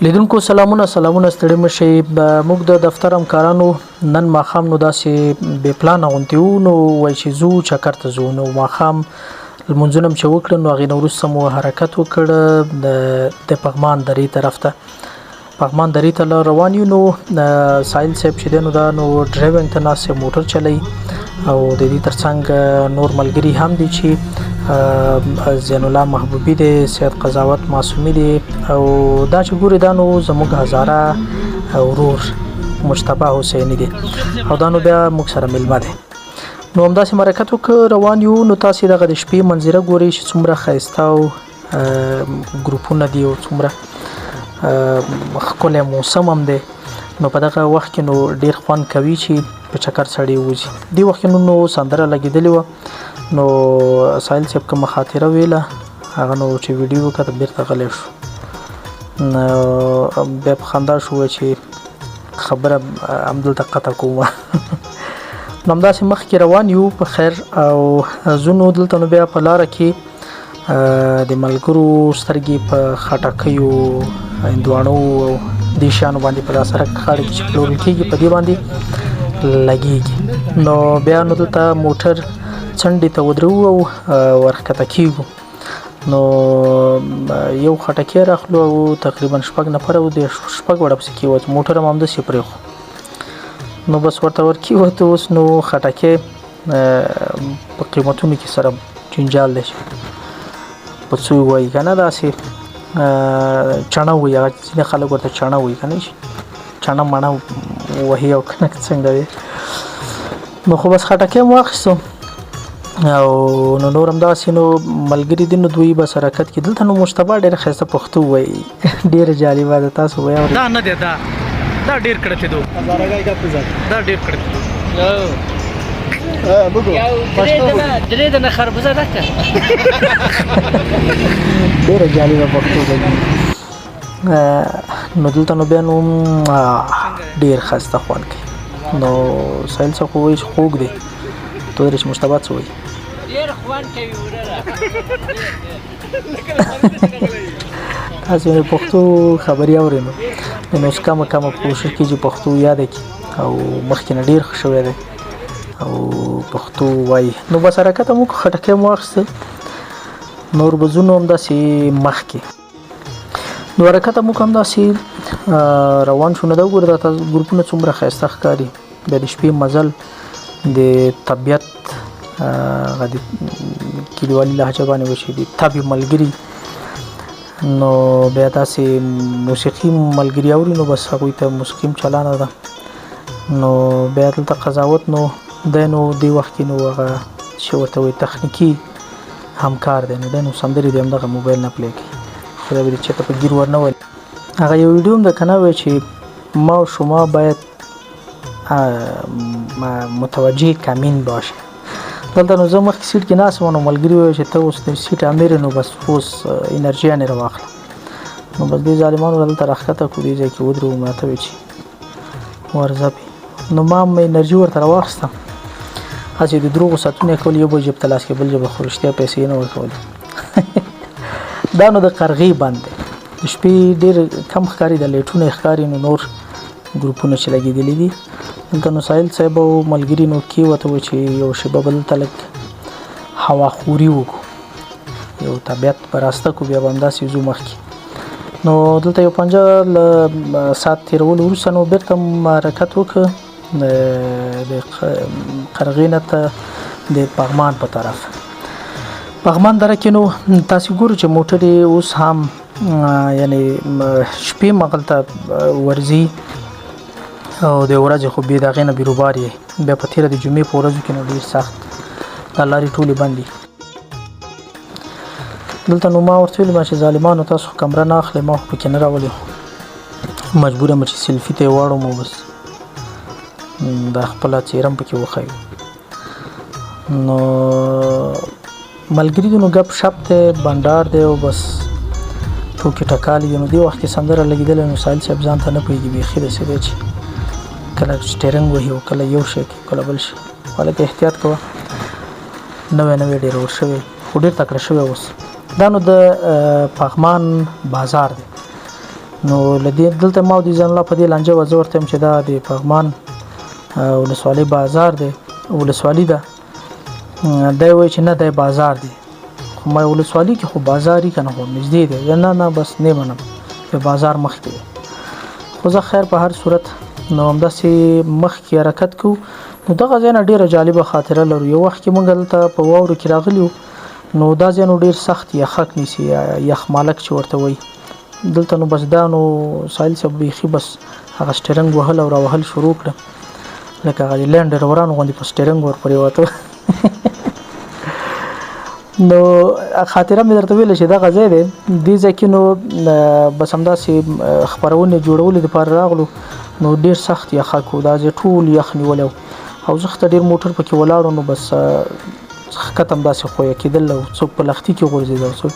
لیدونکو سلامونه ستړي مشي موږ د دفتر همکارانو نن ماښام نو داسې بې پلانه غونډې وو نو وایي چې ځو چکر ته ځو نو ماښام لمونځونه مو چې وکړل نو هغې نه وروسته مو حرکت وکړ د پغمان درې طرف ته پغمان درې ته روان یو نو ساحل صاحب چې دی نو دا نو ډرایوینګ ته ناست موټر چلوي او د دې ترڅنګ نور ملګري هم دي چې زین الله محبوبي دی سید قضاوت معصومي دی او دا چې ګوري دا نو زموږ هزاره ورور مجتبی حسیني دی او دا نو بیا موږ سره میلمه دی نو همداسې حرکت وکړ روان یو نو تاسې دغه د شپې منظره ګورئ چې څومره ښایسته او ګروپونه دي او څومره ښکلی موسم هم دی نو په دغه وخت کې نو ډیر خوند کوي چې په چکر سړی وځي دې وخت کې نو سندره لګېدلې وه نو ساحل صاحب کومه خاطره ویله هغه نو چې ویډیو وکړه بیرته غلی شو نو بیا په خندا شو چې خبره همدلته قطع کوم نو همداسې مخکې روان یو په خیر او ځو دلته نو بیا په لاره کې د ملګرو سترګې په خټکیو هندواڼو او دې شیانو باندې په دا سړک غاړه کې چې پلورل کېږي په دې باندې لګېږي نو بیا نو دلته موټر څنډې ته ودرو او ورښکته کېږو نو یو خټکی راخلو او تقریبا 6 نفره وو د 6 وړه پسې کېوت موټر هم همداسې پرېښو نو بس ورته ورکېوت اوس نو خټکی په قیمتونو کې سره جنجال دی په څو وایي که نه داسې چڼه وایي هغه ځینې خلک ورته چڼه وایي که نه چڼه مڼه وهي او که نه څنګه دی نو خو بس خټکی مو واخیستو او نو نور همداسې نو ملګري دي نو دوی بس حرکت کې دلته نو مجتبی ډېره ښایسته پښتو وایي ډېره جالبه ده تاسو وایي دا نه دی دا ډېر کړه دو دا ډېر کړه درې دنه خربوزه ده که ډېره جالبه پښتو ده نو دلته نو بیا نو ډېر ښایسته خوند کوي نو ساحل څخه خو وایي چې خوږ دی تو درې چې مجتبی څه وایي ډېر خوند کوي وروره تاسو یې پښتو خبرې اورئ نو اوس کمه کوشش کوي چې پښتو یاده کړي او مخکې نه ډېر ښه شوی دی او پښتو وایي نو بس حرکت هم وکړو خټکی مو واخیسته نور به ځو نو همداسې مخکې نو حرکت هم وکړو همداسې روان شو نو دا وګوره دا ګروپونه څومره ښایسته ښکاري بیا د شپې مزل د طبیعت هغه د کلیوالي لهجه باندې وشي د طبي ملګري نو بیا داسې موسیقي ملګري اوري نو بس هغوی ته موسیقي هم چالانه ده نو بیا دلته قضاوت نو دی نو دې وخت کې نو هغه چې ورته وایي تخنیکي همکار دی نو دی نو سندرې د همدغه موبایل نه پلی کوي خدای به دې چېرته په ګیر ورنه ولي هغه یو ویډیو هم ده که نه وایي چې ما و شما باید متوجه کمین باشه دلته نو زه مخکې سیټ کې ناست وم نو ملګري وویل چې ته اوس د سیټ امیر نو بس اوس انرژي یې راواخله نو بس دې ظالمانو دلته راښکته کړو دې ځای کې ودرېږو ما ته وایي چې ورځه پې نو ما هم انرژي ورته راواخیسته هسې د دروغو ساعتونه یې کول یو به جیب ته لاس کې بل جیب خو رښتیا پیسې یې نه ورکولې دا نو د قرغې بند دی د شپې ډېر کم ښکاري د لیټونه یې ښکاري نو نور ګروپونه چې لګېدلي دي دلته نو ساحل صاحب او ملګري نو کېوته وو چې یو شېبه به دلته لږ هواخوري وکړو یو طبیعت په راسته کړو بیا به همداسې ځو مخکې نو دلته یو 15 ساعت تېرولو وروسته نو بېرته حرکت وکړه د قرغې نه ته د پغمان په طرف پغمان دره کې نو تاسې ګورو چې موټر یې اوس هم یعنې شپې مغلته ورځي او د ورځې خو بې د هغې نه بیروبار یې بیا په تېره د جمعې په ورځو کې نو ډېر سخت دا لارې ټولې بند دي دلته نو ما ورته ویلي ما چې ظالمانو تاسو خو کمره نه اخلئ ما خو پکې نه راولئ مجبور یم چې سیلفي ته یې واړم او بس دا خپله څېره هم پکې وښیو نو ملګري دي نو ګپ شپ دی بنډار دی او بس ټوکې ټکالې دي نو دې وخت کې سندره لګېدلی نو ساحل صاحب ځان ته نه پوهېږي بیخي داسې دی چې کله سټیرنګ وهي او کله یو شی کوي کله بل شی هلکه احتیاط کوه نوی ډېر ور شوی خو ډېر تکړه شوی اوس دا نو د پغمان بازار دی نو لدې دلته ما د ځان الله په دې لانجه وځ ورته چې دا د پغمان ولسوالۍ بازار دی ولسوالۍ ده دی وایي چې نه دی بازار دی خو ما ولسوالۍ کې خو بازار یې که نه خو نږدې دی نه نه بس نه منم د بازار مخکې دی خو زه خیر په هر صورت نو همداسې مخکې حرکت کوو نو دغه ځای نه ډېره جالبه خاطره لرو یو وخت کې موږ دلته په واورو کې راغلي وو نو دا ځای نو ډېر سخت یخک نیسي یخ مالک چې ورته وایي دلته نو بس دا نو سایل صاحب بیخي بس هغه سټرنګ وهل او راوهل شروع کړه لکه هغه د لینډ روورانو غوندې په سټرنګ ورپرېوته نو خاطره مې درته ویله چې دغه ځای دی دې ځای کې نو بس همداسې خپرونې جوړولو دپاره راغلو نو ډېر سخت یخک و دا ځای ټول یخ نیولی و او زه ته ډېر موټر پکې ولاړو نو بس ښکته همداسې خویه کېدل او څوک په لښتي کې غورځېده او څوک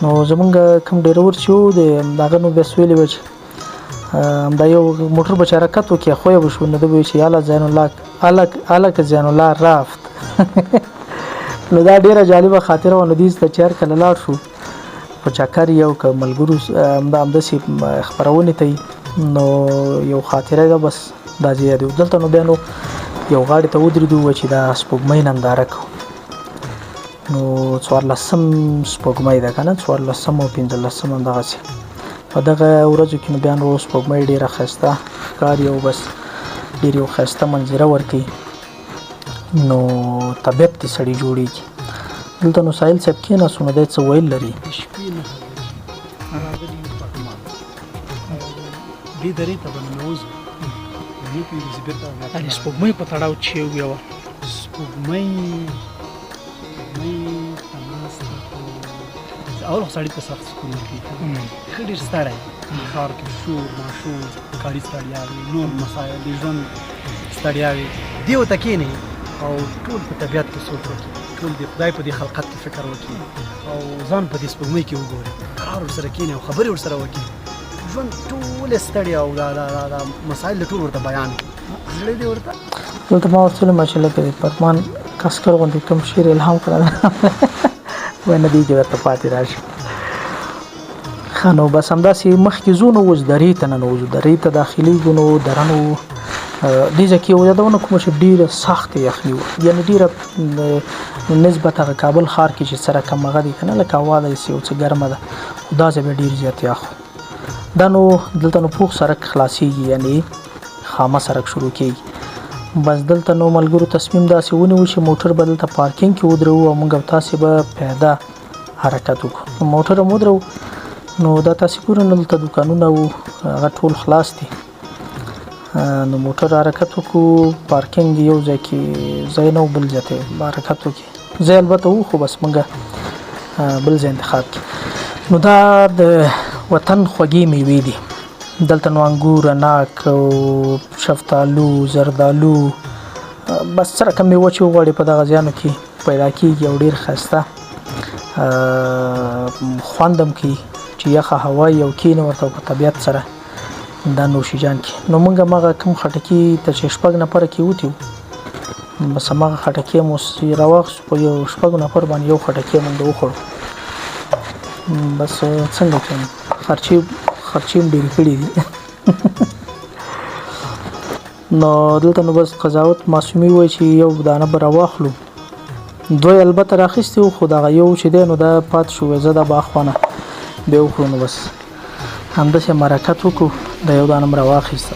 نو زمونږ کوم ډریور چې و د هغه نو بیا سویلې وه چې همدا یو موټر به چې حرکت وکړي خویه به شو نو ده به وایي چې یاله زین الله هلکه زین الله رافت نو دا ډیره جالبه خاطره و نو دې ته چې هر کله لاړ شو په چکر یو که ملګرو همداسې خپرونې ته نو یو خاطره ده بس دا ځای دی دلته نو بیا نو یو غاړې ته ودرېدو وایي چې دا سپوږمۍ ننداره کوو نو 14 سپوږمۍ ده که نه 14 او 15 همدغسې په دغه ورځو کې نو بیا نو سپوږمۍ ډېره ښایسته ښکاري او بس ډېر یو ښایسته منظره ورکوي نو طبیعت دې سړی جوړېږي دلته نو ساحل صاحب کېناستو نو دی څه ویل لري دې درې ته به ننوځو سپوږمۍ په تړاو چې یو سپوږمۍ اول خو سړی ته سخت سکون ورکوي ښه ډېر ستړی ښار کې شور ماشور کاري ستړیاوې نور مسایل د ژوند ستړیاوې دې ورته کښېنئ او ټول په طبیعت کې سوچ وکړي ټول د خدای په دې خلقت کې فکر وکړي او ځان په دې سپوږمۍ کې وګوري قرار ورسره کښېنئ او خبرې ورسره وکړي ژوند ټولې ستړیا او دا مسایل ټول ورته بیان زړه دې ورته دلته ما ورته ویلم چې لکه د پرمان کسکر غوندې کوم شعر الهام کړی وایي نه دې کې درته پاتې راشي ښه نو بس همداسې مخکې ځو نو اوس درې ته ننوځو درې ته داخلېږو نو دره نو دې ځای کې یو یادونه کومه چې ډېره سخته یخني وه یعنې ډېره نسبت هغه کابل ښار کې چې سره کم هغه دی که نه لکه هوا داسې یو څه ګرمه ده خو دا ځای به ډېر زیات یخ دا نو دلته نو پوخ سړک خلاصېږي یعنې خامه سړک شروع کېږي بس دلته نو ملګرو تصمیم داسې ونیو چې موټر به دلته پارکینګ کې ودرو او موږ او تاسې به پیاده حرکت وکړو موټر هم ودرو نو دا تاسې ګورئ نو دلته دوکانونه وو هغه ټول خلاص دي نو موټر حرکت وکړو پارکینګ یو ځای کې ځای نه و بل ځای ته حرکت وکړي ځای البته وو خو بس موږ بل ځای انتخاب کړي نو دا د وطن خوږې میوې دي دلته نو انګور اناک او شفتالو زردالو بس سره کوم میوه چې وغواړې په دغه ځایانو کې پیدا کېږي او ډېر ښایسته خوند هم کوي چې یخه هوا یو کښېنې ورته په طبیعت سره دا نوشیجان کې نو موږ هماغه کوم خټکي ته چې 6 نفره کې وتي وو بس هماغه خټکي مو راواخیستو په یو 6 نفر باندې یو خټکي موږ وخوړو بس څنګه کوم خرچې هم ډېرې کړي دي نو دلته نو بس قضاوت معصومي وایي چې یو دانه به راواخلو دوی البته راخیستي وو خو دغه یو چې دی نو دا پاتې شو زه دا به اخوانه بیا وخورو نو بس همداسې حرکت وکړو د یو دانه م راواخیسته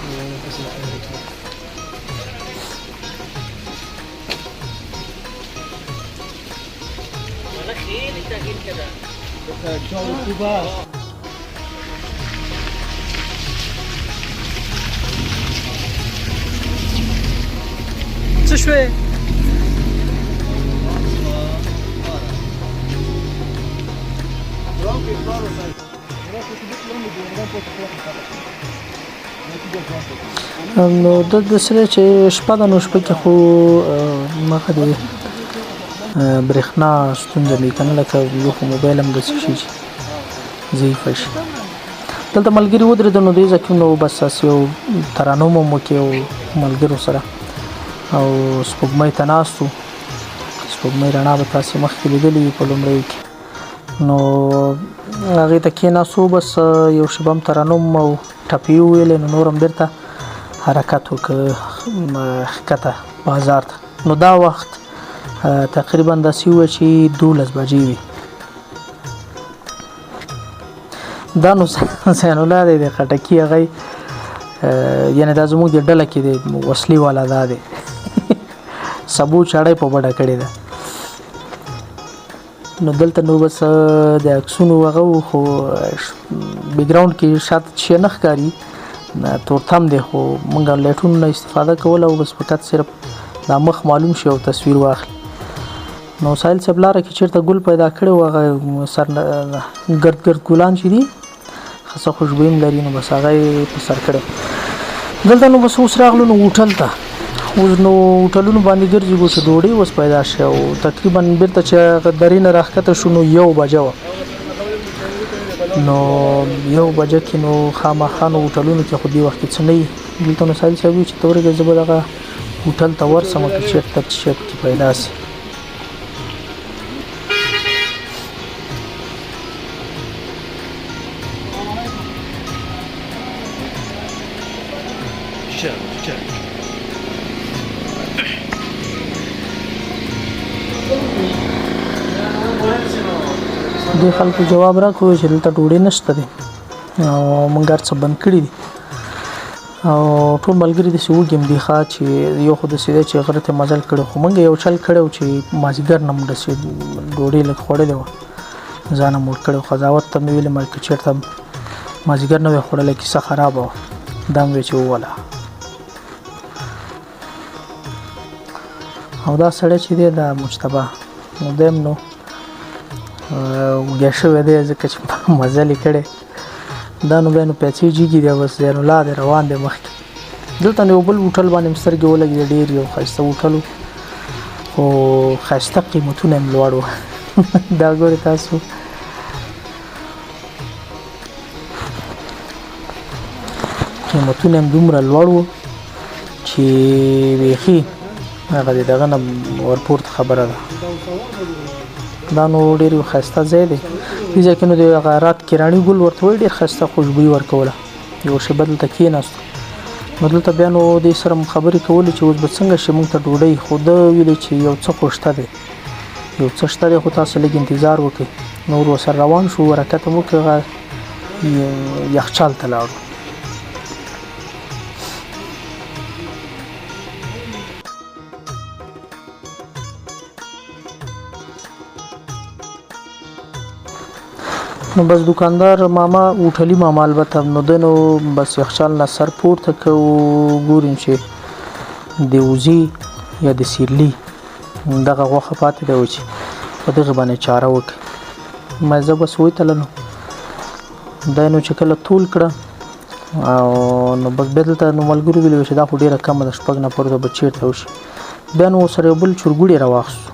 څه شوې نو د سره چې شپه د نو شپه کې خو مخه دی برېښنا ستونزه وي که نه لکه یو خو موبایل هم داسې شي چې ضعیف شي دلته ملګري ودرېده نو دې ځای کې نو بس داسې یو ترانو مو وکړې او ملګرو سره او سپوږمۍ ته ناست وو سپوږمۍ رڼا به تاسې مخکې لیدلې وي په لومړیو کې نو هغې ته کېناستو بس یو شیبه هم ترنم او ټپې وویلې نو نور هم بېرته حرکت وکړ ښکته بازار ته. نو دا وخت تقریبا داسې وویل چې 12 بجې وي. دا نو حسین الله دی د خټکي هغی یعنی دا زموږ د ډله کې د وسلې والا دا دی سبو چاړی په بډه کړې ده. نو دلته نو بس د عکسونو هغه خو بیکګراوند کې شاته شی نه ښکاري تورتم دی خو موږ لایټونو نه استفاده کوله او بس فقط صرف دا مخ معلوم شي او تصویر واخلي. نو سایل صاحب لاره کې چېرته ګل پیدا کړی و هغه سر ګرد ګرد ګلان چې دي ښه خوشبویي هم لري نو بس هغه یې په سر کړی. دلته نو بس اوس راغلو نو هوټل ته. اوس نو هوټلونو باندې ګرځي چې ډوډۍ اوس پیدا شي او تقریبا بیرته چې درې نه راښکته شو نو 1 بجه وه. نو 1 بجه کې نو خامخا نو هوټلونو کې خو دې وخت کې څه نه وي. دلته نو سایل صاحب وایي چې ته ورېږه زه به دغه هوټل ته ورسم که چېرته شی پکې پیدا شي. دې خلکو جواب راکړو چې دلته ډوډۍ نشته دی او موږ هر څه بند کړي دي او ټول ملګري داسې وږي هم دي ښه چې یو خو داسې دی چې غره ته مزل کړی خو موږ یو چل کړی و چې مازدیګر نه مو داسې ډوډۍ لږ خوړلې وه ځان هم موړ کړی و. قضاوت ته مې ویلې که چېرته مازدیګر نه وی خوړلی کیسه خرابه وه دا مې وی چې ووله. او دا سړی چې دی دا مجتبی نو دی هم نو وږی شوی دی ځکه چې مزل یې کړی دا نو بیا نو پیسې جګي دی بس زین الله دی روان دی مخکې. دلته نو یو بل هوټل باندې مې سترګې ولګېدې ډېر یو ښایسته هوټل و خو ښایسته قیمتونه یې هم لوړ وو دا ګورې تاسو قیمتونه هم دومره لوړ وو چې بیخي هغه د دغه نه ورپورته خبره ده. دا نو ډېر یو ښایسته ځای دی. دې ځای کې نو د هغه رات کیراني ګل ورته وایي ډېر ښایسته خوشبویي ورکوله. یو شیبه دلته کېناستو نو دلته بیا نو دې سره م خبرې کولې چې اوس به څنګه شي موږ ته ډوډۍ خو ده ویلې چې یو څه خو شته دی یو څه شته دی خو تاسو لږ انتظار وکړئ. نو ورسره روان شو حرکت هم وکړ یخچال ته لاړو. نو بس دکاندار ماما هوټلي ماما البته نو ده نو بس یخچال نه سر پورته کړ ګوریم چې د وزې یا د سیرلي دغه غوښه پاتې ده و چې په دغه باندې چاره وکړي. ما زه بس ویتله نو دا نو چې کله ټول کړه او نو بس بیا دلته نو ملګرو ویلي چې دا خو ډېره کمه ده 6 نه پورته به چېرته وشي. بیا نو سره یو بل چورګوړی راواخیستو.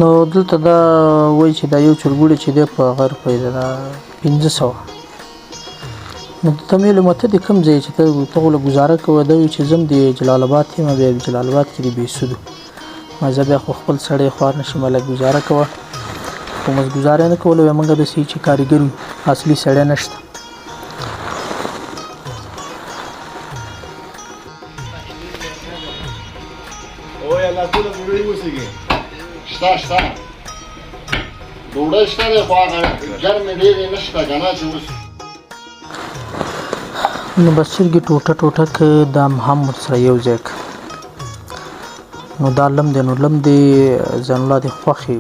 نو دلته دا وایي چې دا یو چورګوړی چې دی په هغه روپۍ ده دا 1500. نو ته مې ویلې مته د کوم ځای چې ته خو له ګزاره کوه دا وایي چې زه هم د جلال آباد یم بیا جلال آباد کې د بېسودو ما زه بیا خو خپل سړی خوار نه شم لږ ګزاره کوه خو مس ګزاره یې نه کوله وایي موږ داسې چې کارګر یو اصلي سړی نشته. شته ډوډۍ شته دی خو هغه ګرمې ډېرې نشته که نه چې اوس نو بس چرګې ټوټه ټوټه که دا هم ورسره یو ځای که نو دا لم دی نو لم دی ځان الله د خوښې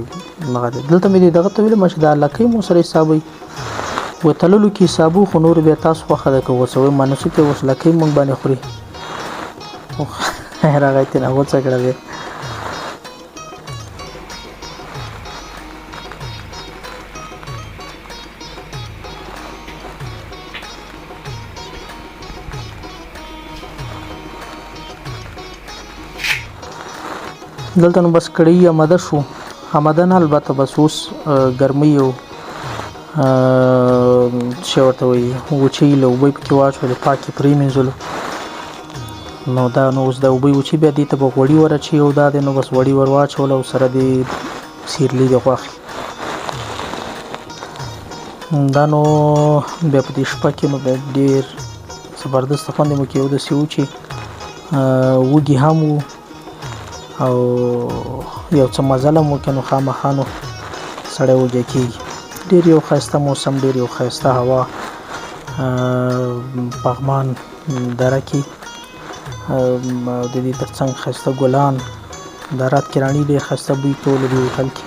دغه دی. دلته مې دغه ته ویلم چې دا لکۍ مو سره حسابوي و تللو کې حسابو خو نور بیا تاسو خوښه ده که غوڅوئ ما نسو کې اوس لکۍ مونږ باندې خوري خیر هغه یې ترېنه غوڅه کړه بیا. دلته نو بس کړی آماده شو آماده نه البته بس اوس ګرمۍ او څه ورته وایي وچې له اوبه پکې واچولې پاکې پرېمینځلو نو دا نو اوس د اوبه وچې بیا دې ته به غوړي ور اچوي او دا دی نو بس غوړي ور واچول او سره د سیرلي د غوښې دا نو بیا په دې شپه کې نو بیا ډېر زبردست خوند مو کې یو داسې و چې وږي هم وو او یو څه مزل هم وکړو نو خامخا نو سړی وږی کېږي. ډېر یو ښایسته موسم، ډېر یو ښایسته هوا، پغمان دره کې د دې تر څنګ ښایسته ګلان، د رات کراڼي ډېر ښایسته بوی کولو دې هوټل کې.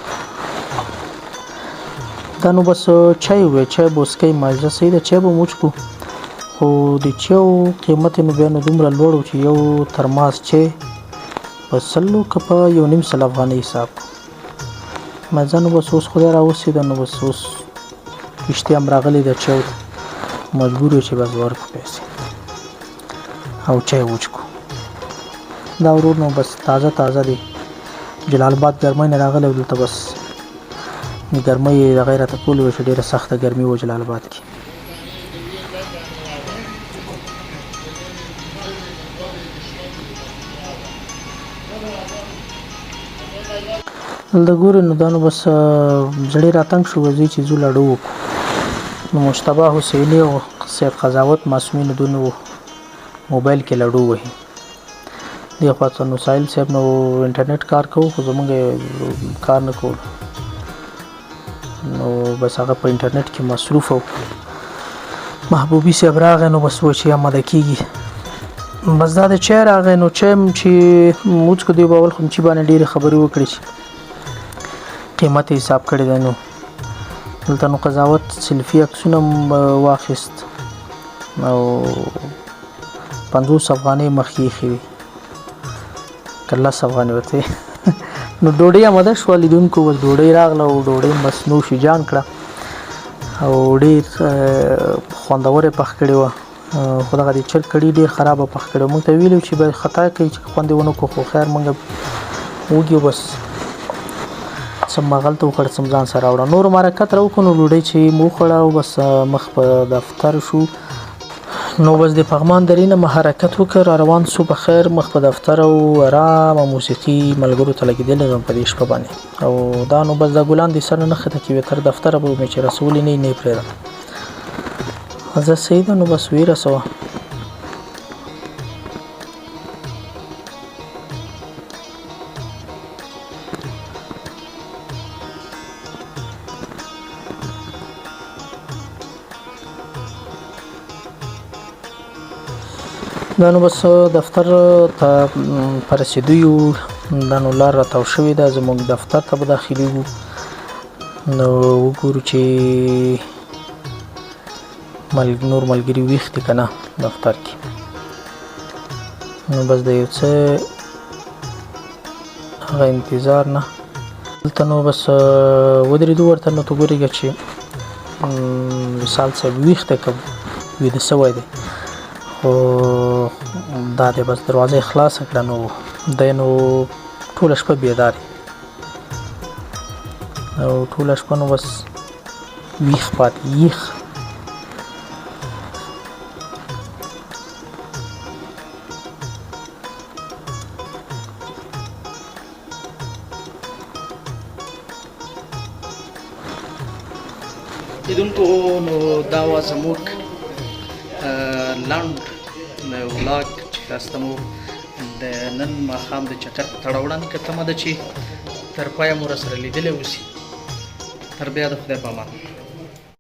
دا نو بس چای وی، چای به وڅښئ، مازه صحیح ده، چای به مو وڅښو، خو د چایو قیمت یې نو بیا نو دومره لوړ و چې یو ترماس چای په 100 که په 1.5 افغانۍ حساب کړو. مزه نو بس اوس خدای راوسېده، نو بس اوس کشتۍ هم راغلې ده چایو ته، مجبور یو چې بس ورکړو پیسې او چای وڅښو. دا ورور نو بس تازه تازه دی، جلال آباد ګرمۍ نه راغلی و، دلته بس ګرمۍ هغه یې راته کولی وه چې ډېره سخته ګرمي وه جلال آباد کې. دلته ګورئ نو دا نو بس زړې راتنګ شو، ځئ چې ځو لاډو وکړو. نو مجتبی حسیني او سید قضاوت معصومي نو دوی نو موبایل کې لاډو وهي. دې خوا ته نو ساحل صاحب نو انټرنیټ کار کوو، خو زمونږ کار نه کولو، نو بس هغه په انټرنیټ کې مصروف و. محبوبي صاحب راغی نو بس و چې آماده کېږي، بس دا د چای راغی نو چای چې وڅښو، دوی به اول خو چې باندې ډېرې خبرې وکړې چې قیمت یې حساب کړی دی. نو دلته نو قضاوت سیلفي عکسونه واخیست او 50 افغانۍ مخکې ایښې وې که 10 افغانۍ ورته نو ډوډۍ آماده شوه، لیدونکو بس ډوډۍ راغله او ډوډۍ بس نوش جان کړه او ډېر خوندور یې پخ کړې وه، خو دغه د چرګ کړي ډېر خرابه پخ کړې وه. موږ ته ویلي چې باید خطا کوي چې خوند یې ونه کړو، خو خیر موږ وږي بس څه مغلته وخوړه، څه ځان سره راوړه، نور حرکت را وکړو. نو ډوډۍ چې مو وخوړه او بس مخ په دفتر شو، نو بس د پغمان درې نه حرکت وکړ، را روان سو په خیر مخ په دفتر او ارامه موسیقي ملګرو ته لګېدلې وم په دې شپه باندې. او دا نو بس دا ګلان دې سر نه ښه ده کې تر دفتره به مې چې رسولې نه یې پرېږدم، زه صحیح ده نو بس ویې رسوه. دا نو بس دفتر ته په رسېدو یو، دا نو لار راتاو شوې ده، زموږ دفتر ته به داخلېږو. نو وګورو چې نور ملګري ویښ دي که نه دفتر کې. نو بس د یو څه هغه انتظار نه دلته نو بس ودرېدو ورته. نو ته ګورېږه چې وصال صاحب ویښ دی که ویده سوی دی، خو دا دی بس دروازه یې خلاصه کړه، نو دی نو ټوله شپه بیدار او ټوله شپه نو بس ویښ پاتې یخ. لیدونکو نو دا وه زموږ لنډ ولاګ چې تاسو ته مو د نن ماښام د چکر په تړه وړاندې کړه. تمه ده چې تر پایه مو راسره لیدلی اوسي. تر بیا د خدای په امان.